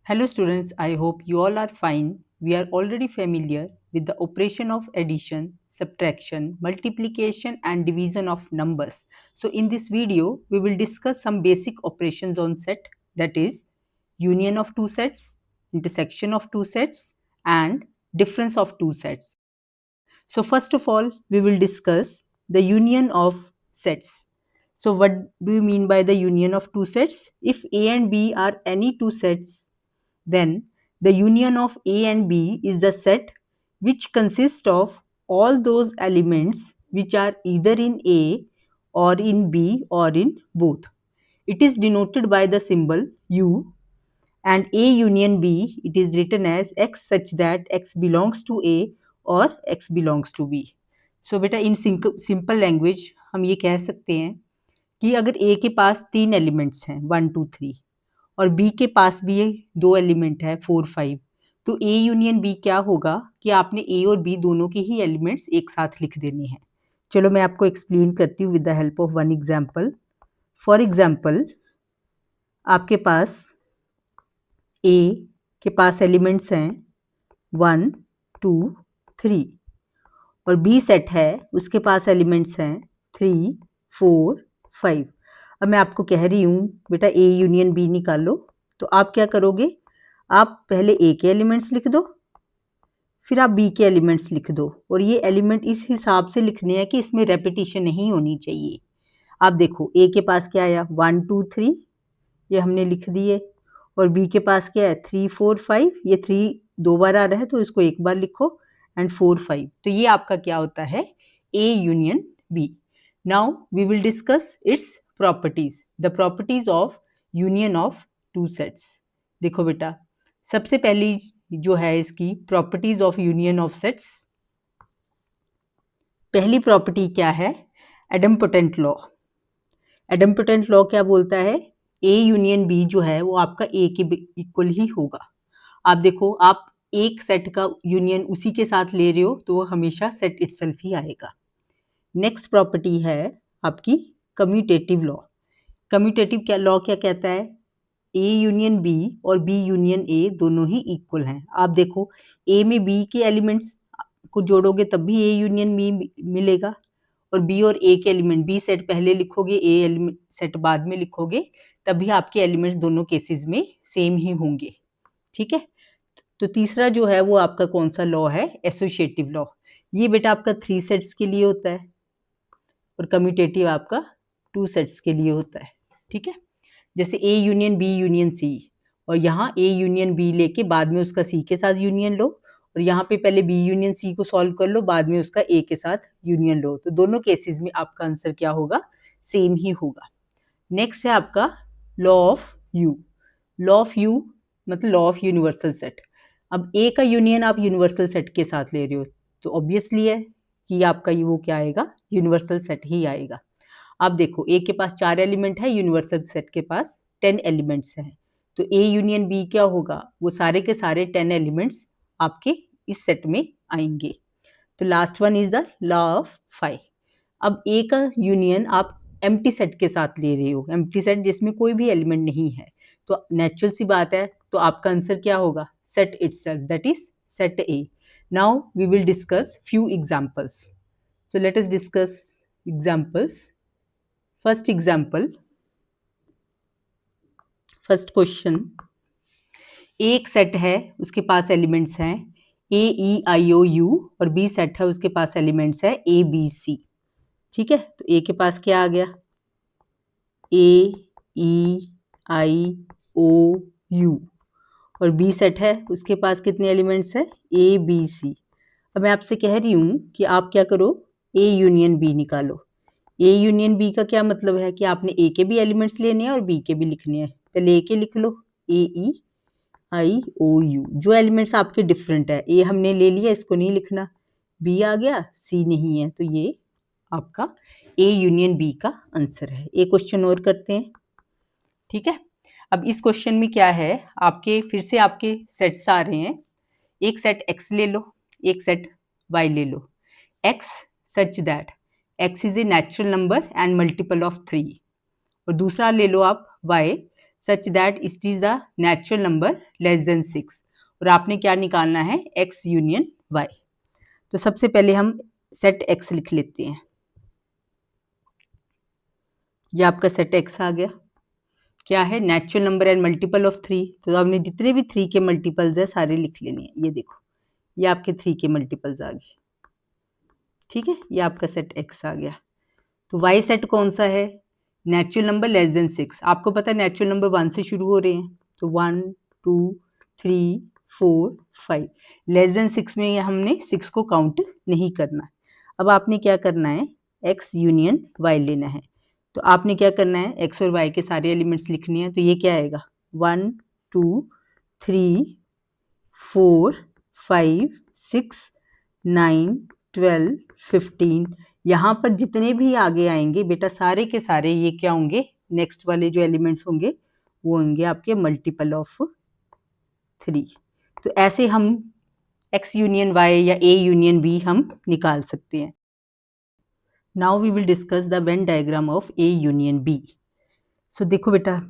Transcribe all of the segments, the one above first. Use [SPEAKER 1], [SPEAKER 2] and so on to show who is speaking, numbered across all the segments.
[SPEAKER 1] Hello students, I hope you all are fine. We are already familiar with the operation of addition, subtraction, multiplication and division of numbers. So in this video, we will discuss some basic operations on set, that is union of two sets, intersection of two sets and difference of two sets. So first of all, we will discuss the union of sets. So what do you mean by the union of two sets? If A and B are any two sets, then the union of A and B is the set which consists of all those elements which are either in A or in B or in both. It is denoted by the symbol U, and A union B, it is written as X such that X belongs to A और X belongs to B. So बेटा in simple language हम ये कह सकते हैं कि अगर A के पास 3 एलिमेंट्स हैं 1 2 3 और B के पास भी 2 एलिमेंट है 4 5, तो A यूनियन B क्या होगा कि आपने A और B दोनों के ही एलिमेंट्स एक साथ लिख देने हैं. चलो मैं आपको एक्सप्लेन करती हूँ with the help of one example. For example, आपके पास A के पास एलिमेंट्स हैं 1 2 3 और B सेट है उसके पास एलिमेंट्स हैं 3 4 5. अब मैं आपको कह रही हूँ बेटा A यूनियन B निकालो, तो आप क्या करोगे, आप पहले A के एलिमेंट्स लिख दो, फिर आप B के एलिमेंट्स लिख दो, और ये एलिमेंट इस हिसाब से लिखने हैं कि इसमें रेपिटेशन नहीं होनी चाहिए. आप देखो A के पास क्या आया 1 2 3, ये हमने लिख दिए, और B के पास क्या है 3 4 5, ये 3 दो बार आ रहा है तो इसको एक बार लिखो, एंड 4 5. तो ये आपका क्या होता है A union B. Now we will discuss its properties, the properties of union of two sets. देखो बेटा, सबसे पहली जो है इसकी properties of union of sets, पहली प्रॉपर्टी क्या है, एडम्पोटेंट लॉ. एडम्पोटेंट लॉ क्या बोलता है, A यूनियन B जो है वो आपका A के इक्वल ही होगा. आप देखो, आप एक सेट का यूनियन उसी के साथ ले रहे हो तो वो हमेशा सेट इटसेल्फ ही आएगा. नेक्स्ट प्रॉपर्टी है आपकी कम्यूटेटिव लॉ. कम्यूटेटिव क्या लॉ क्या कहता है, A यूनियन B और B यूनियन A दोनों ही इक्वल हैं. आप देखो, A में B के एलिमेंट्स को जोड़ोगे तब भी A यूनियन B मिलेगा, और B और A के एलिमेंट, B सेट पहले लिखोगे A एलिमेंट सेट बाद में लिखोगे, तभी आपके एलिमेंट्स दोनों केसेस में सेम ही होंगे. ठीक है. तो तीसरा जो है वो आपका कौन सा लॉ है, एसोसिएटिव लॉ. ये बेटा आपका 3 सेट्स के लिए होता है और कम्यूटेटिव आपका 2 सेट्स के लिए होता है. ठीक है. जैसे A union B union C, और यहाँ A यूनियन B लेके बाद में उसका C के साथ यूनियन लो, और यहाँ पे पहले B यूनियन C को सॉल्व कर लो, बाद में उसका A के साथ यूनियन लो, तो दोनों केसेस में आपका आंसर क्या होगा, सेम ही होगा. नेक्स्ट है आपका law of you. Law of you मतलब लॉ ऑफ यूनिवर्सल सेट. अब A का यूनियन आप यूनिवर्सल सेट के साथ ले रहे हो, तो ऑब्वियसली है कि आपका वो क्या आएगा, यूनिवर्सल सेट ही आएगा. आप देखो, A के पास 4 एलिमेंट है, यूनिवर्सल सेट के पास 10 एलिमेंट्स हैं, तो A यूनियन B क्या होगा, वो सारे के सारे 10 एलिमेंट्स आपके इस सेट में आएंगे. तो last one is the law of 5. अब A का यूनियन आप एम्प्टी सेट के साथ ले रहे हो, एम्प्टी सेट जिसमें कोई भी एलिमेंट नहीं है, तो नेचुरल सी बात है, तो आपका आंसर क्या होगा, set itself, that is set A. Now we will discuss few examples. So let us discuss examples. First example, first question, एक सेट है उसके पास एलिमेंट्स हैं A E I O U, और B सेट है उसके पास एलिमेंट्स है A B C. ठीक है. तो A के पास क्या आ गया, A E I O U, और B सेट है उसके पास कितने एलिमेंट्स है A B C. अब मैं आपसे कह रही हूँ कि आप क्या करो, A यूनियन B निकालो. A यूनियन B का क्या मतलब है कि आपने A के भी एलिमेंट्स लेने हैं और B के भी लिखने हैं. पहले A के लिख लो, A E I O U, जो एलिमेंट्स आपके डिफरेंट है. A हमने ले लिया, इसको नहीं लिखना, B आ गया, C नहीं है, तो ये आपका A यूनियन B का आंसर है. एक क्वेश्चन और करते हैं. ठीक है. अब इस क्वेश्चन में क्या है, आपके फिर से आपके सेट्स आ रहे हैं. एक सेट X ले लो, एक सेट Y ले लो. X such that X is a natural number and multiple of 3, और दूसरा ले लो आप Y such that it is the natural number less than 6। और आपने क्या निकालना है, x यूनियन y। तो सबसे पहले हम सेट x लिख लेते हैं। ये आपका सेट x आ गया, क्या है, natural number and multiple of 3। तो आपने जितने भी 3 के मल्टीपल्स है सारे लिख लेने हैं। ये देखो, ये आपके 3 के मल्टीपल्स आ गए, ठीक है। ये आपका सेट x आ गया। तो y सेट कौन सा है, नेचुरल नंबर लेस देन 6। आपको पता है नेचुरल नंबर 1 से शुरू हो रहे हैं, तो 1 2 3 4 5। लेस देन 6 में हमने 6 को काउंट नहीं करना। अब आपने क्या करना है, x यूनियन y लेना है। तो आपने क्या करना है, x और y के सारे एलिमेंट्स लिखने हैं। तो ये क्या आएगा, 1 2 3 4 5 6 9 12 15। यहाँ पर जितने भी आगे आएंगे बेटा सारे के सारे ये क्या होंगे, नेक्स्ट वाले जो एलिमेंट्स होंगे वो होंगे आपके मल्टीपल ऑफ 3। तो ऐसे हम x यूनियन y या a यूनियन b हम निकाल सकते हैं। Now we will discuss the Venn diagram of a union b। So देखो बेटा,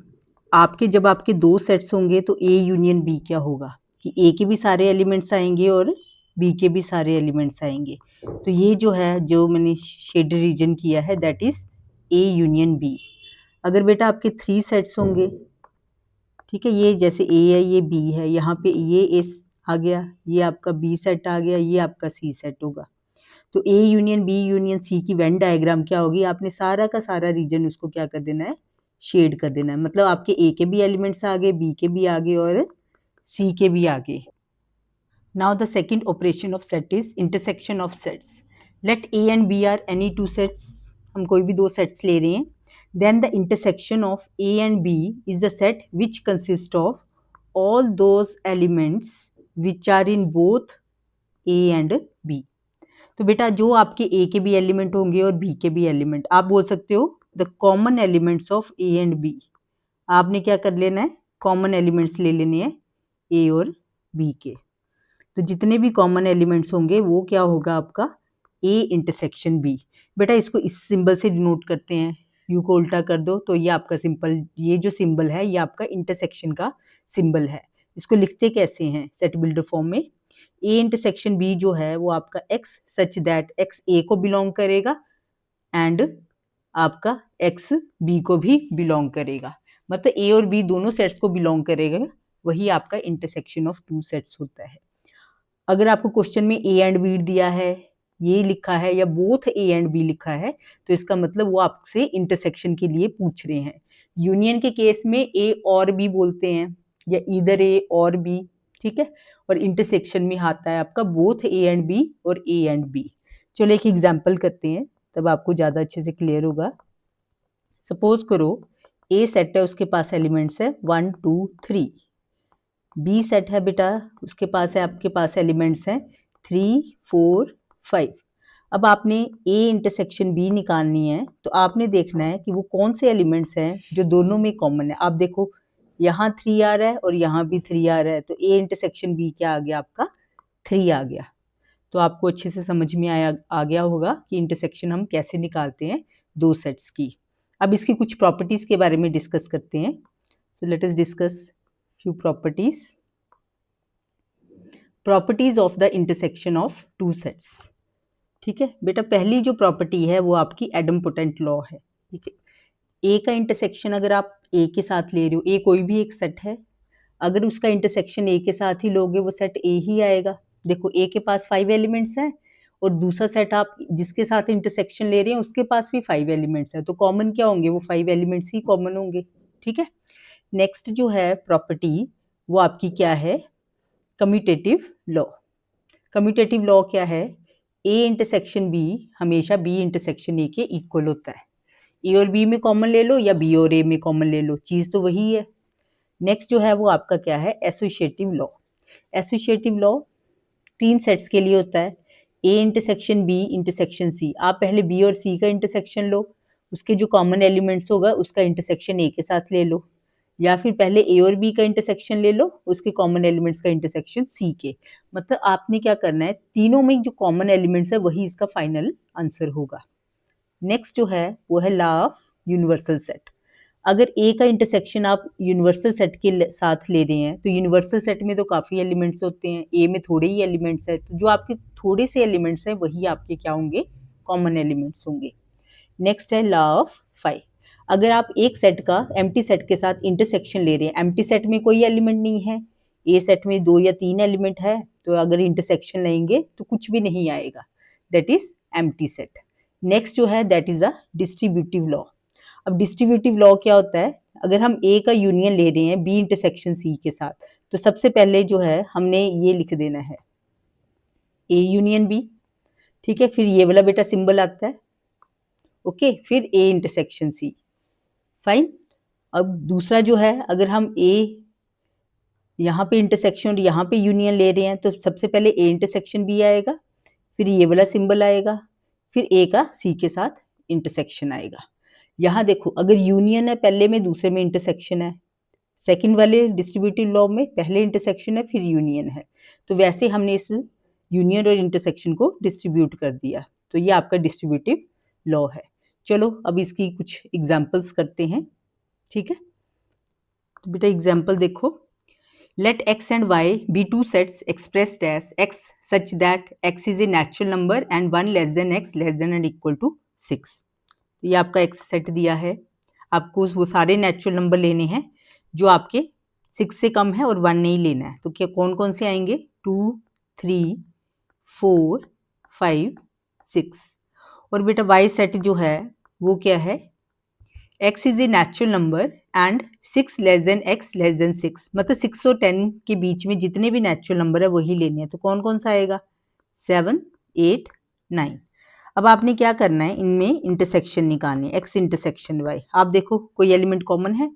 [SPEAKER 1] आपके जब आपके दो सेट्स होंगे तो a यूनियन b क्या होगा कि a के भी सारे एलिमेंट्स आएंगे और b के भी सारे एलिमेंट्स आएंगे। तो ये जो है, जो मैंने शेड रीजन किया है, that is a union b। अगर बेटा आपके 3 सेट्स होंगे, ठीक है, ये जैसे a है, ये b है, यहाँ पे ये a आ गया, ये आपका b सेट आ गया, ये आपका c सेट होगा। तो a union b union c की वेन डायग्राम क्या होगी, आपने सारा का सारा रीजन उसको क्या कर देना है, शेड कर देना है। मतलब आपके a के भी एलिमेंट्स आ गए, b के भी आ गए और c के भी आ गए। Now the second operation of set is intersection of sets. Let a and b are any two sets, हम कोई भी दो सेट्स ले रहे हैं। Then the intersection of a and b is the set which consist of all those elements which are in both a and b। तो बेटा जो आपके a के भी एलिमेंट होंगे और b के भी एलिमेंट, आप बोल सकते हो the common elements of a and b। आपने क्या कर लेना है, कॉमन एलिमेंट्स ले लेने हैं a और b के। तो जितने भी कॉमन एलिमेंट्स होंगे वो क्या होगा आपका, a इंटरसेक्शन b। बेटा इसको इस सिंबल से डिनोट करते हैं, u को उल्टा कर दो तो ये आपका सिंपल, ये जो सिंबल है ये आपका इंटरसेक्शन का सिंबल है। इसको लिखते कैसे हैं सेट बिल्डर फॉर्म में, a इंटरसेक्शन b जो है वो आपका x such that x a को बिलोंग करेगा एंड आपका x b को भी बिलोंग करेगा। मतलब a और b दोनों सेट्स को बिलोंग करेगा, वही आपका इंटरसेक्शन ऑफ टू सेट्स होता है। अगर आपको क्वेश्चन में a एंड b दिया है, ये लिखा है या बोथ a एंड b लिखा है, तो इसका मतलब वो आपसे इंटरसेक्शन के लिए पूछ रहे हैं। यूनियन के केस में a और b बोलते हैं या इधर a और b, ठीक है। और इंटरसेक्शन में आता है आपका बोथ a एंड b और a एंड b। चलो एक एग्जांपल करते हैं, तब आपको ज़्यादा अच्छे से क्लियर होगा। सपोज करो a सेट है, उसके पास एलिमेंट्स है 1 2 3। बी सेट है बेटा, उसके पास है, आपके पास एलिमेंट्स हैं 3 4 5। अब आपने a इंटरसेक्शन b निकालनी है, तो आपने देखना है कि वो कौन से एलिमेंट्स हैं जो दोनों में कॉमन है। आप देखो यहाँ 3 आ रहा है और यहाँ भी 3 आ रहा है, तो a इंटरसेक्शन b क्या आ गया आपका, 3 आ गया। तो आपको अच्छे से समझ में आ गया होगा कि इंटरसेक्शन हम कैसे निकालते हैं दो सेट्स की। अब इसकी कुछ प्रॉपर्टीज के बारे में डिस्कस करते हैं। सो let us discuss few properties of the intersection of two sets। ठीक है बेटा, पहली जो प्रॉपर्टी है वो आपकी एडम्पोटेंट लॉ है, ठीक है। ए का इंटरसेक्शन अगर आप ए के साथ ले रहे हो, ए कोई भी एक सेट है, अगर उसका इंटरसेक्शन ए के साथ ही लोगे वो सेट ए ही आएगा। देखो ए के पास 5 एलिमेंट्स हैं और दूसरा सेट आप जिसके साथ इंटरसेक्शन ले रहे हैं उसके पास भी 5 एलिमेंट्स हैं, तो कॉमन क्या होंगे, वो 5 एलिमेंट्स ही कॉमन होंगे, ठीक है। नेक्स्ट जो है प्रॉपर्टी वो आपकी क्या है, कम्यूटेटिव लॉ। कम्यूटेटिव लॉ क्या है, ए इंटरसेक्शन बी हमेशा बी इंटरसेक्शन ए के इक्वल होता है। ए और बी में कॉमन ले लो या बी और ए में कॉमन ले लो, चीज तो वही है। नेक्स्ट जो है वो आपका क्या है, associative law. Associative law 3 sets के लिए होता है, A intersection B intersection C. आप पहले बी और सी का इंटरसेक्शन लो, उसके जो कॉमन एलिमेंट्स होगा उसका इंटरसेक्शन ए के साथ ले लो, या फिर पहले ए और बी का इंटरसेक्शन ले लो, उसके कॉमन एलिमेंट्स का इंटरसेक्शन सी के। मतलब आपने क्या करना है, तीनों में जो कॉमन एलिमेंट्स है वही इसका फाइनल आंसर होगा। नेक्स्ट जो है वो है लॉ ऑफ यूनिवर्सल सेट। अगर ए का इंटरसेक्शन आप यूनिवर्सल सेट के साथ ले रहे हैं, तो यूनिवर्सल सेट में तो काफ़ी एलिमेंट्स होते हैं, ए में थोड़े ही एलिमेंट्स हैं, तो जो आपके थोड़े से एलिमेंट्स हैं वही आपके क्या होंगे, कॉमन एलिमेंट्स होंगे। नेक्स्ट है लॉ ऑफ फाई। अगर आप एक सेट का एम्प्टी सेट के साथ इंटरसेक्शन ले रहे हैं, एम्प्टी सेट में कोई एलिमेंट नहीं है, ए सेट में 2 या 3 एलिमेंट है, तो अगर इंटरसेक्शन लेंगे तो कुछ भी नहीं आएगा, that is empty set. Next जो है that is a distributive law. अब डिस्ट्रीब्यूटिव लॉ क्या होता है, अगर हम ए का यूनियन ले रहे हैं बी इंटरसेक्शन सी के साथ, तो सबसे पहले जो है हमने ये लिख देना है ए यूनियन बी, ठीक है, फिर ये वाला बेटा सिंबल आता है, ओके, फिर ए इंटरसेक्शन सी, फाइन। अब दूसरा जो है, अगर हम ए यहाँ पे इंटरसेक्शन और यहाँ पे यूनियन ले रहे हैं, तो सबसे पहले ए इंटरसेक्शन बी आएगा, फिर ये वाला सिंबल आएगा, फिर ए का सी के साथ इंटरसेक्शन आएगा। यहाँ देखो, अगर यूनियन है पहले में, दूसरे में इंटरसेक्शन है, सेकंड वाले डिस्ट्रीब्यूटिव लॉ में पहले इंटरसेक्शन है फिर यूनियन है, तो वैसे हमने इस यूनियन और इंटरसेक्शन को डिस्ट्रीब्यूट कर दिया, तो ये आपका डिस्ट्रीब्यूटिव लॉ है। चलो अब इसकी कुछ एग्जांपल्स करते हैं, ठीक है। तो बेटा एग्जांपल देखो, let x and y be two sets expressed as x such that x is a natural number and 1 less than x less than or equal to 6। तो ये आपका x सेट दिया है, आपको वो सारे नेचुरल नंबर लेने हैं जो आपके 6 से कम है और 1 नहीं लेना है। तो क्या कौन कौन से आएंगे, 2, 3, 4, 5, 6। और बेटा y सेट जो है वो क्या है, x is a natural number and 6 less than x less than 6, मतलब 6 और 10 के बीच में जितने भी नेचुरल नंबर है वही लेने हैं। तो कौन कौन सा आएगा, 7, 8, 9। अब आपने क्या करना है, इनमें इंटरसेक्शन निकालनी है, x इंटरसेक्शन y। आप देखो कोई एलिमेंट कॉमन है,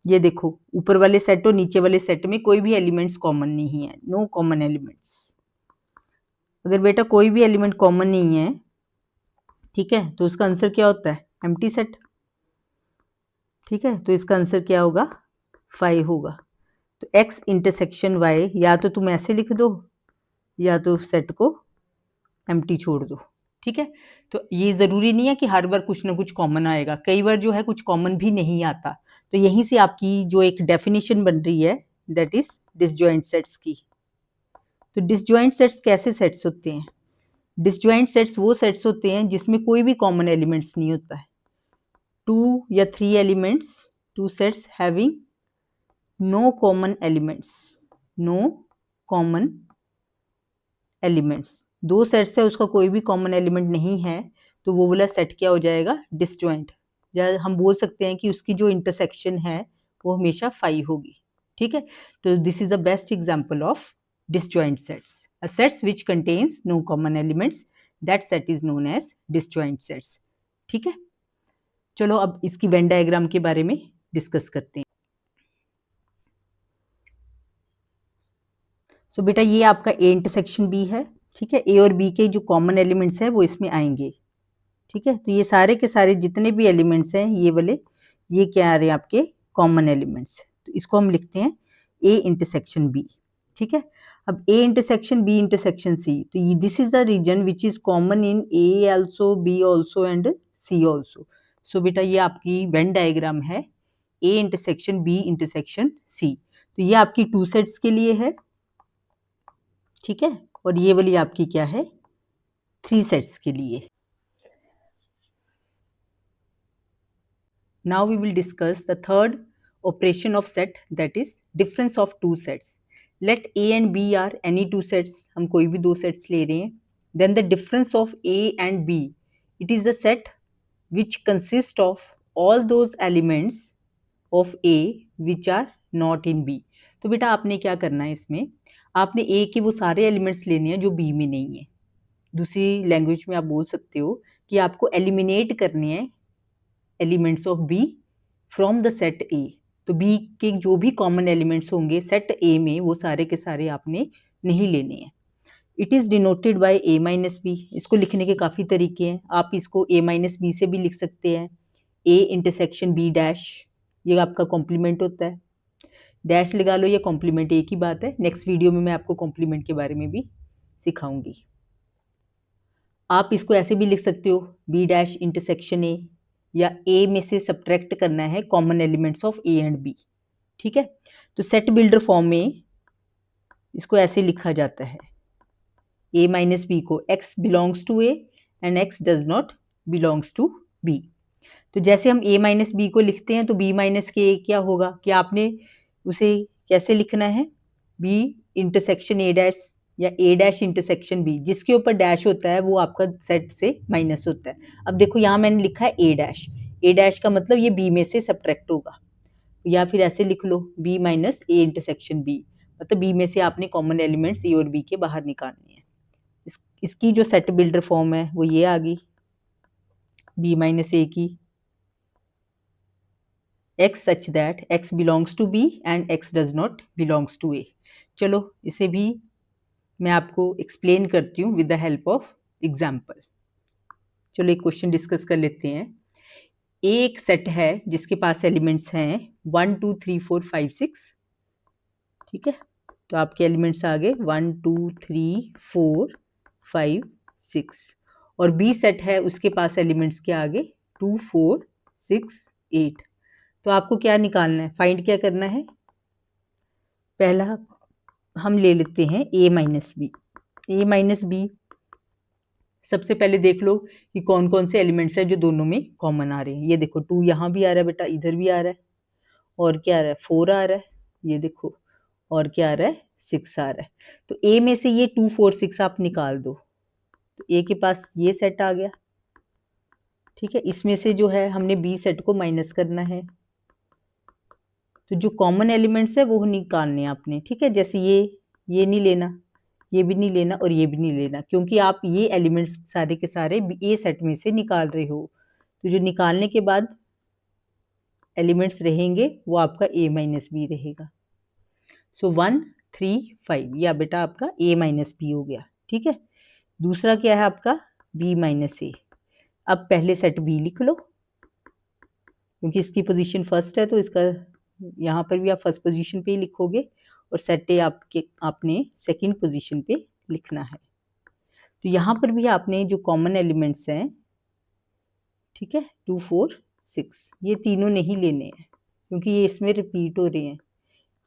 [SPEAKER 1] ये देखो ऊपर वाले सेट और नीचे वाले सेट में कोई भी एलिमेंट्स कॉमन नहीं है, नो कॉमन एलिमेंट्स। अगर बेटा कोई भी एलिमेंट कॉमन नहीं है, ठीक है, तो उसका आंसर क्या होता है, एम्प्टी सेट, ठीक है। तो इसका आंसर क्या होगा, 5 होगा। तो x इंटरसेक्शन y या तो तुम ऐसे लिख दो या तो सेट को एम्प्टी छोड़ दो, ठीक है। तो ये ज़रूरी नहीं है कि हर बार कुछ ना कुछ कॉमन आएगा, कई बार जो है कुछ कॉमन भी नहीं आता। तो यहीं से आपकी जो एक डेफिनेशन बन रही है दैट इज डिसजॉइंट सेट्स की। तो डिसजॉइंट सेट्स कैसे सेट्स होते हैं, डिसजॉइंट सेट्स वो सेट्स होते हैं जिसमें कोई भी कॉमन एलिमेंट्स नहीं होता है, 2 या 3 elements, 2 sets having no common elements, no common elements, 2 sets है उसका कोई भी कॉमन एलिमेंट नहीं है, तो वो वाला सेट क्या हो जाएगा, डिसजॉइंट, या हम बोल सकते हैं कि उसकी जो इंटरसेक्शन है वो हमेशा 5 होगी, ठीक है। तो this is the best example of disjoint sets, a sets which contains no common elements, that set is known as disjoint sets, ठीक है। चलो अब इसकी वेन डायग्राम के बारे में डिस्कस करते हैं। सो बेटा ये आपका ए इंटरसेक्शन बी है, ठीक है, ए और बी के जो कॉमन एलिमेंट्स हैं वो इसमें आएंगे, ठीक है। तो ये सारे के सारे जितने भी एलिमेंट्स हैं ये वाले, ये क्या आ रहे हैं आपके कॉमन एलिमेंट्स, तो इसको हम लिखते हैं ए इंटरसेक्शन बी, ठीक है। अब A intersection B intersection C, तो this is the region which is common in A also, B also and C also. So बेटा ये आपकी वेन डायग्राम है A intersection B intersection C. तो ये आपकी 2 सेट्स के लिए है, ठीक है, और ये वाली आपकी क्या है, 3 सेट्स के लिए। Now we will discuss the third operation of set, that is difference of 2 sets. Let A and B are any 2 sets, हम कोई भी 2 sets ले रहे हैं, then the difference of A and B, it is the set which consists of all those elements of A which are not in B। तो बेटा आपने क्या करना है, इसमें आपने A के वो सारे एलिमेंट्स लेने हैं जो B में नहीं है। दूसरी लैंग्वेज में आप बोल सकते हो कि आपको एलिमिनेट करने हैं elements of B from the set A। तो B के जो भी कॉमन एलिमेंट्स होंगे सेट A में वो सारे के सारे आपने नहीं लेने हैं। It is denoted by A minus B, इसको लिखने के काफ़ी तरीके हैं, आप इसको A माइनस बी से भी लिख सकते हैं, A इंटरसेक्शन B डैश, ये आपका कॉम्प्लीमेंट होता है, डैश लगा लो, ये कॉम्प्लीमेंट एक ही बात है। नेक्स्ट वीडियो में मैं आपको कॉम्प्लीमेंट के बारे में भी सिखाऊंगी। आप इसको ऐसे भी लिख सकते हो, B डैश इंटरसेक्शन A, या ए में से सब्ट्रैक्ट करना है common elements of A and B. ठीक है, तो सेट बिल्डर फॉर्म में इसको ऐसे लिखा जाता है, a माइनस बी को x belongs to a and x does not belongs to b। तो जैसे हम a माइनस बी को लिखते हैं तो b माइनस के क्या होगा कि आपने उसे कैसे लिखना है, b इंटरसेक्शन a डैश या a डैश इंटरसेक्शन b, जिसके ऊपर डैश होता है वो आपका सेट से माइनस होता है। अब देखो यहाँ मैंने लिखा है a डैश का मतलब ये b में से सब्ट्रैक्ट होगा, या फिर ऐसे लिख लो b minus a intersection b, मतलब b में से आपने कॉमन एलिमेंट्स a और b के बाहर निकालने हैं। इसकी जो सेट बिल्डर फॉर्म है वो ये आ गई, b माइनस a की x such that x belongs to b and x does not belongs to a। चलो इसे भी मैं आपको एक्सप्लेन करती हूँ with the help of example. चलो एक क्वेश्चन डिस्कस कर लेते हैं। एक सेट है जिसके पास एलिमेंट्स हैं 1 2 3 4 5 6। ठीक है, तो आपके एलिमेंट्स आ गए 1 2 3 4 5 6, और बी सेट है उसके पास एलिमेंट्स क्या आ गए 2 4 6 8। तो आपको क्या निकालना है, फाइंड क्या करना है, पहला हम ले लेते हैं a minus B. a minus B सबसे पहले देख लो कि कौन कौन से एलिमेंट्स है जो दोनों में कॉमन आ रहे हैं। ये देखो 2 यहाँ भी आ रहा है बेटा, इधर भी आ रहा है, और क्या आ रहा है 4 आ रहा है, ये देखो, और क्या आ रहा है 6 आ रहा है। तो a में से ये 2 4 6 आप निकाल दो, तो a के पास ये सेट आ गया। ठीक है, इसमें से जो है हमने b सेट को माइनस करना है, तो जो कॉमन एलिमेंट्स है वो निकालने हैं आपने। ठीक है, जैसे ये नहीं लेना, ये भी नहीं लेना और ये भी नहीं लेना, क्योंकि आप ये एलिमेंट्स सारे के सारे ए सेट में से निकाल रहे हो। तो जो निकालने के बाद एलिमेंट्स रहेंगे वो आपका a माइनस बी रहेगा। सो 1 3 5 या बेटा आपका a माइनस बी हो गया। ठीक है, दूसरा क्या है आपका b माइनस ए। अब पहले सेट b लिख लो, क्योंकि इसकी पोजीशन फर्स्ट है तो इसका यहाँ पर भी आप फर्स्ट पोजीशन पे ही लिखोगे, और सेट ए आपने सेकंड पोजीशन पे लिखना है। तो यहाँ पर भी आपने जो कॉमन एलिमेंट्स हैं, ठीक है 2 4 6, ये तीनों नहीं लेने हैं क्योंकि ये इसमें रिपीट हो रहे हैं।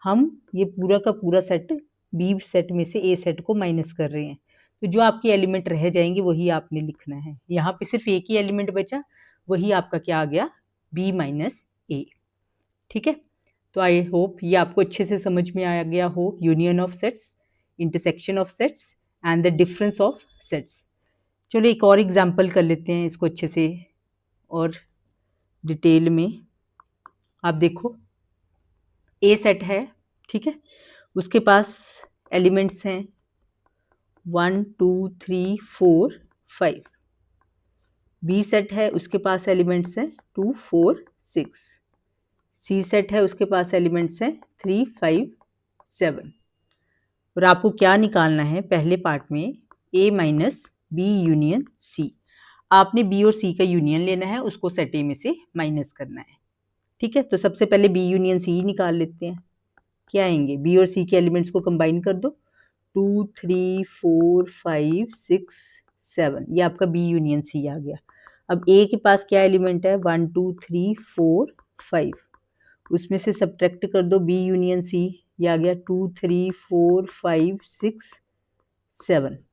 [SPEAKER 1] हम ये पूरा का पूरा सेट बी सेट में से ए सेट को माइनस कर रहे हैं, तो जो आपके एलिमेंट रह जाएंगे वही आपने लिखना है। यहाँ पे सिर्फ एक ही एलिमेंट बचा, वही आपका क्या आ गया बी माइनस ए। ठीक है, तो आई होप ये आपको अच्छे से समझ में आ गया हो, union of sets, intersection of sets and the difference of sets. चलो एक और एग्जांपल कर लेते हैं इसको अच्छे से और डिटेल में। आप देखो ए सेट है, ठीक है, उसके पास एलिमेंट्स हैं 1 2 3 4 5। बी सेट है उसके पास एलिमेंट्स हैं 2 4 6। सी सेट है उसके पास एलिमेंट्स हैं 3 5 7। और आपको क्या निकालना है, पहले पार्ट में a minus B union C. आपने b और c का यूनियन लेना है, उसको सेट a में से माइनस करना है। ठीक है, तो सबसे पहले b यूनियन c निकाल लेते हैं। क्या आएंगे, b और c के एलिमेंट्स को कंबाइन कर दो, 2 3 4 5 6 7, ये आपका b यूनियन c आ गया। अब a के पास क्या एलिमेंट है 1 2 3 4 5, उसमें से सब्ट्रैक्ट कर दो b यूनियन c, ये आ गया 2 3 4 5 6 7।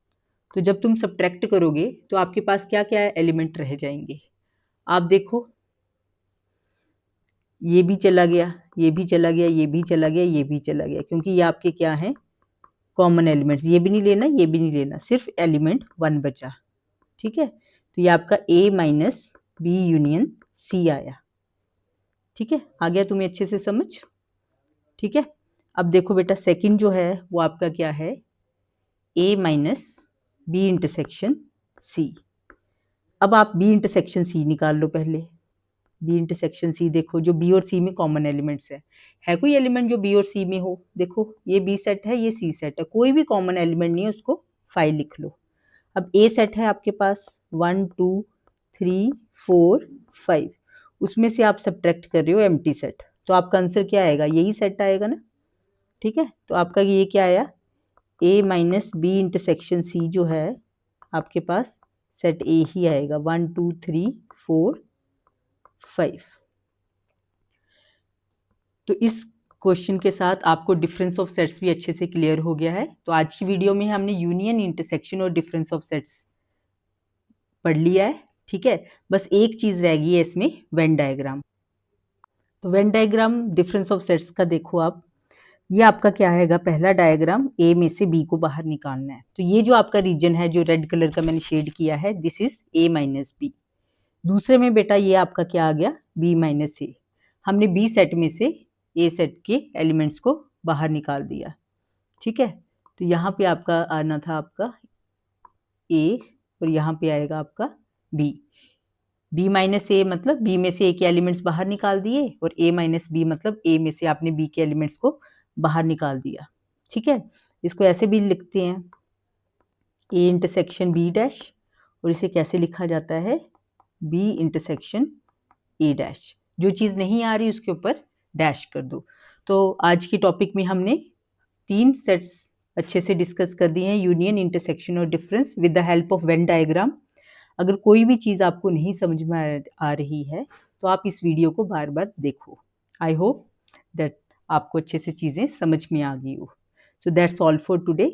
[SPEAKER 1] तो जब तुम सब्ट्रैक्ट करोगे तो आपके पास क्या क्या एलिमेंट रह जाएंगे, आप देखो ये भी चला गया, ये भी चला गया, ये भी चला गया, ये भी चला गया, क्योंकि ये आपके क्या है कॉमन एलिमेंट्स। ये भी नहीं लेना, ये भी नहीं लेना, सिर्फ एलिमेंट 1 बचा। ठीक है, तो ये आपका a minus B union C आया। ठीक है, आ गया तुम्हें अच्छे से समझ। ठीक है, अब देखो बेटा सेकंड जो है वो आपका क्या है a minus B intersection C. अब आप b इंटरसेक्शन सी निकाल लो पहले। b इंटरसेक्शन सी देखो, जो b और c में कॉमन एलिमेंट्स है कोई एलिमेंट जो b और c में हो, देखो ये b सेट है, ये c सेट है, कोई भी कॉमन एलिमेंट नहीं है, उसको 5 लिख लो। अब a सेट है आपके पास 1 2 3 4 5, उसमें से आप सब्ट्रैक्ट कर रहे हो एम्प्टी सेट, तो आपका आंसर क्या आएगा, यही सेट आएगा ना। ठीक है, तो आपका ये क्या आया a minus B intersection c जो है आपके पास सेट a ही आएगा, 1 2 3 4 5। तो इस क्वेश्चन के साथ आपको डिफरेंस ऑफ सेट्स भी अच्छे से क्लियर हो गया है। तो आज की वीडियो में हमने यूनियन, इंटरसेक्शन और डिफरेंस ऑफ सेट्स पढ़ लिया है। ठीक है, बस एक चीज रह गई है इसमें, वेन डायग्राम। तो Venn diagram difference of sets का देखो आप, ये आपका क्या आएगा, पहला डायग्राम ए में से बी को बाहर निकालना है। तो ये जो आपका रीजन है, जो रेड कलर का मैंने शेड किया है, this is A minus B. दूसरे में बेटा ये आपका क्या आ गया, बी माइनस ए। हमने बी सेट में से ए सेट के एलिमेंट्स को बाहर निकाल दिया। ठीक है, तो यहाँ पे आपका आना था आपका ए, और यहाँ पे आएगा आपका बी। बी माइनस ए मतलब बी में से ए के एलिमेंट्स बाहर निकाल दिए, और ए माइनस बी मतलब ए में से आपने बी के एलिमेंट्स को बाहर निकाल दिया। ठीक है, इसको ऐसे भी लिखते हैं, ए इंटरसेक्शन बी डैश, और इसे कैसे लिखा जाता है, बी इंटरसेक्शन ए डैश। जो चीज़ नहीं आ रही उसके ऊपर डैश कर दो। तो आज की टॉपिक में हमने 3 सेट्स अच्छे से डिस्कस कर दिए हैं, यूनियन, इंटरसेक्शन और difference, with the help of Venn diagram. अगर कोई भी चीज़ आपको नहीं समझ में आ रही है तो आप इस वीडियो को बार बार देखो। आई होप दैट आपको अच्छे से चीज़ें समझ में आ गई हो। So that's all for today.